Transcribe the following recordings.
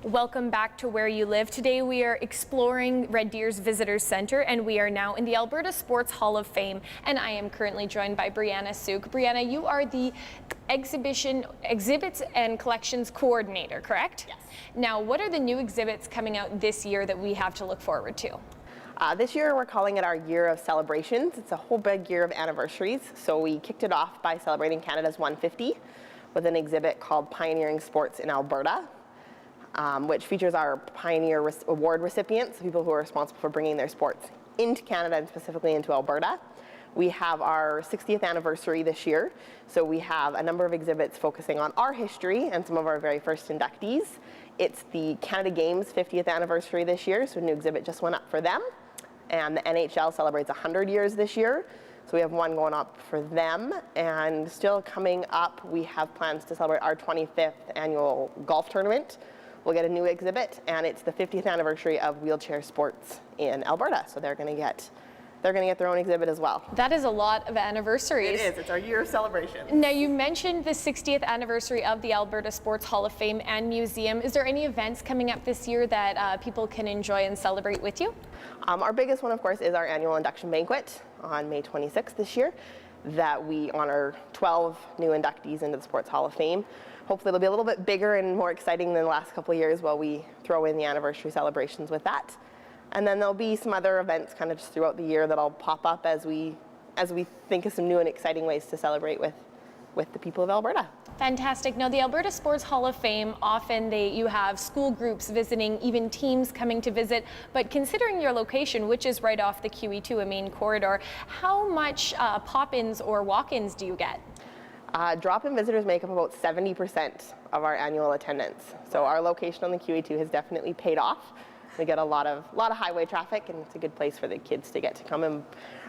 Welcome back to Where You Live. Today we are exploring Red Deer's Visitors Center, and we are now in the Alberta Sports Hall of Fame. And I am currently joined by Brianna Suk. Brianna, you are the exhibits and collections coordinator, correct? Yes. Now, what are the new exhibits coming out this year that we have to look forward to? This year we're calling it our year of celebrations. It's a whole big year of anniversaries. So we kicked it off by celebrating Canada's 150 with an exhibit called Pioneering Sports in Alberta, which features our Pioneer Award recipients, people who are responsible for bringing their sports into Canada and specifically into Alberta. We have our 60th anniversary this year, so we have a number of exhibits focusing on our history and some of our very first inductees. It's the Canada Games 50th anniversary this year, so a new exhibit just went up for them. And the NHL celebrates 100 years this year, so we have one going up for them. And still coming up, we have plans to celebrate our 25th annual golf tournament. We'll get a new exhibit, and it's the 50th anniversary of wheelchair sports in Alberta, so they're going to get their own exhibit as well. That is a lot of anniversaries. It is. It's our year of celebration. Now, you mentioned the 60th anniversary of the Alberta Sports Hall of Fame and Museum. Is there any events coming up this year that people can enjoy and celebrate with you? Our biggest one, of course, is our annual induction banquet on May 26th this year, that we honor 12 new inductees into the Sports Hall of Fame. Hopefully it'll be a little bit bigger and more exciting than the last couple of years while we throw in the anniversary celebrations with that. And then there'll be some other events kind of just throughout the year that'll pop up as we think of some new and exciting ways to celebrate with the people of Alberta. Fantastic. Now, the Alberta Sports Hall of Fame, often you have school groups visiting, even teams coming to visit. But considering your location, which is right off the QE2, a main corridor, how much pop-ins or walk-ins do you get? Drop-in visitors make up about 70% of our annual attendance. So our location on the QE2 has definitely paid off. We get a lot of highway traffic, and it's a good place for the kids to get to come and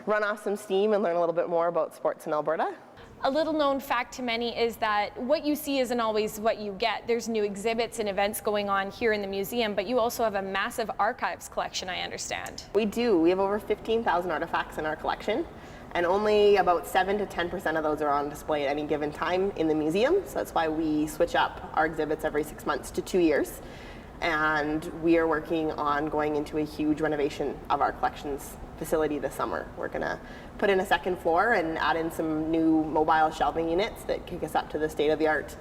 run off some steam and learn a little bit more about sports in Alberta. A little known fact to many is that what you see isn't always what you get. There's new exhibits and events going on here in the museum, but you also have a massive archives collection, I understand. We do. We have over 15,000 artifacts in our collection, and only about 7 to 10% of those are on display at any given time in the museum. So that's why we switch up our exhibits every 6 months to 2 years. And we are working on going into a huge renovation of our collections facility this summer. We're going to put in a second floor and add in some new mobile shelving units that kick us up to the state-of-the-art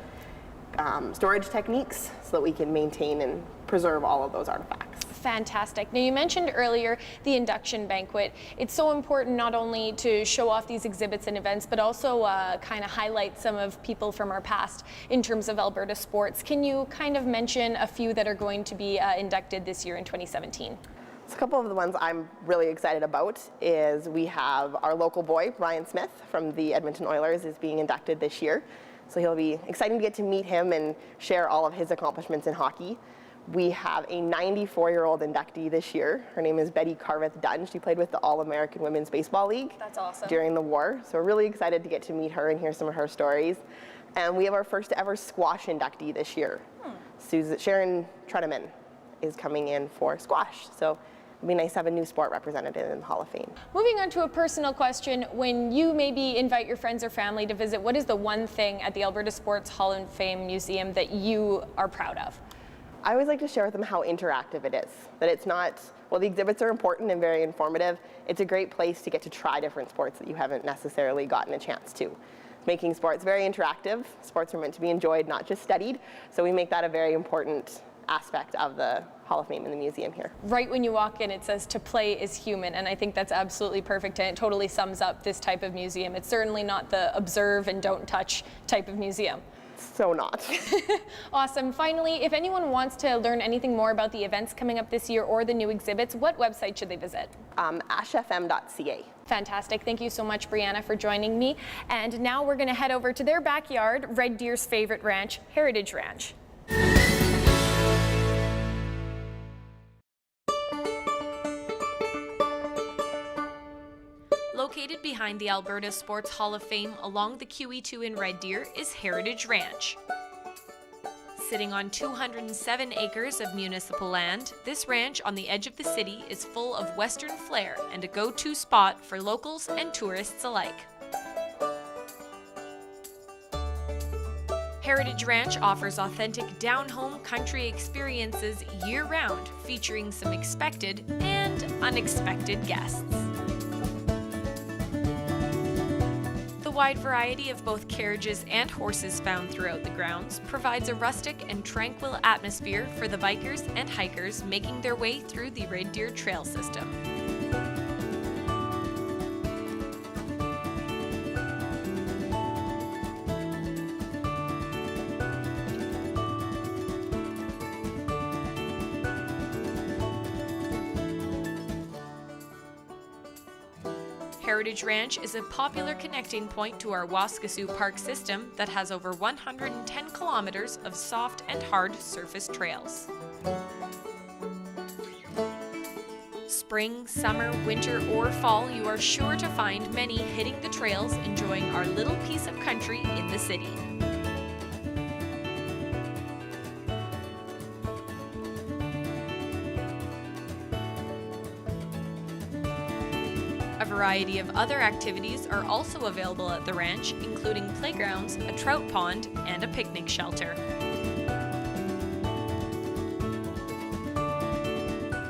storage techniques so that we can maintain and preserve all of those artifacts. Fantastic. Now, you mentioned earlier the induction banquet. It's so important not only to show off these exhibits and events, but also kind of highlight some of people from our past in terms of Alberta sports. Can you kind of mention a few that are going to be inducted this year in 2017? So a couple of the ones I'm really excited about is we have our local boy, Ryan Smith from the Edmonton Oilers, is being inducted this year. So he'll be exciting to get to meet him and share all of his accomplishments in hockey. We have a 94-year-old inductee this year. Her name is Betty Carveth Dunn. She played with the All-American Women's Baseball League. That's awesome. During the war. So we're really excited to get to meet her and hear some of her stories. And we have our first ever squash inductee this year. Sharon Tredeman is coming in for squash. So it'd be nice to have a new sport represented in the Hall of Fame. Moving on to a personal question, when you maybe invite your friends or family to visit, what is the one thing at the Alberta Sports Hall of Fame Museum that you are proud of? I always like to share with them how interactive it is. That it's not, well, the exhibits are important and very informative. It's a great place to get to try different sports that you haven't necessarily gotten a chance to. Making sports very interactive. Sports are meant to be enjoyed, not just studied. So we make that a very important aspect of the Hall of Fame in the museum here. Right when you walk in, it says to play is human, and I think that's absolutely perfect, and it totally sums up this type of museum. It's certainly not the observe and don't touch type of museum. So not. Awesome. Finally, if anyone wants to learn anything more about the events coming up this year or the new exhibits, what website should they visit? ashfm.ca. Fantastic. Thank you so much, Brianna, for joining me. And now we're going to head over to their backyard, Red Deer's favorite ranch, Heritage Ranch. Located behind the Alberta Sports Hall of Fame along the QE2 in Red Deer is Heritage Ranch. Sitting on 207 acres of municipal land, this ranch on the edge of the city is full of Western flair and a go-to spot for locals and tourists alike. Heritage Ranch offers authentic down-home country experiences year-round, featuring some expected and unexpected guests. The wide variety of both carriages and horses found throughout the grounds provides a rustic and tranquil atmosphere for the bikers and hikers making their way through the Red Deer Trail system. Heritage Ranch is a popular connecting point to our Waskesiu Park system that has over 110 kilometers of soft and hard surface trails. Spring, summer, winter, or fall, you are sure to find many hitting the trails enjoying our little piece of country in the city. A variety of other activities are also available at the ranch, including playgrounds, a trout pond, and a picnic shelter.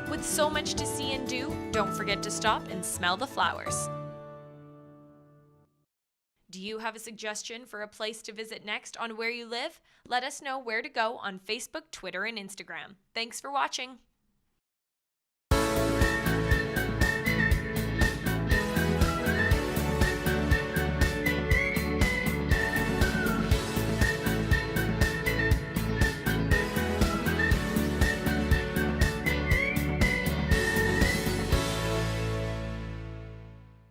With so much to see and do, don't forget to stop and smell the flowers. Do you have a suggestion for a place to visit next on Where You Live? Let us know where to go on Facebook, Twitter, and Instagram. Thanks for watching.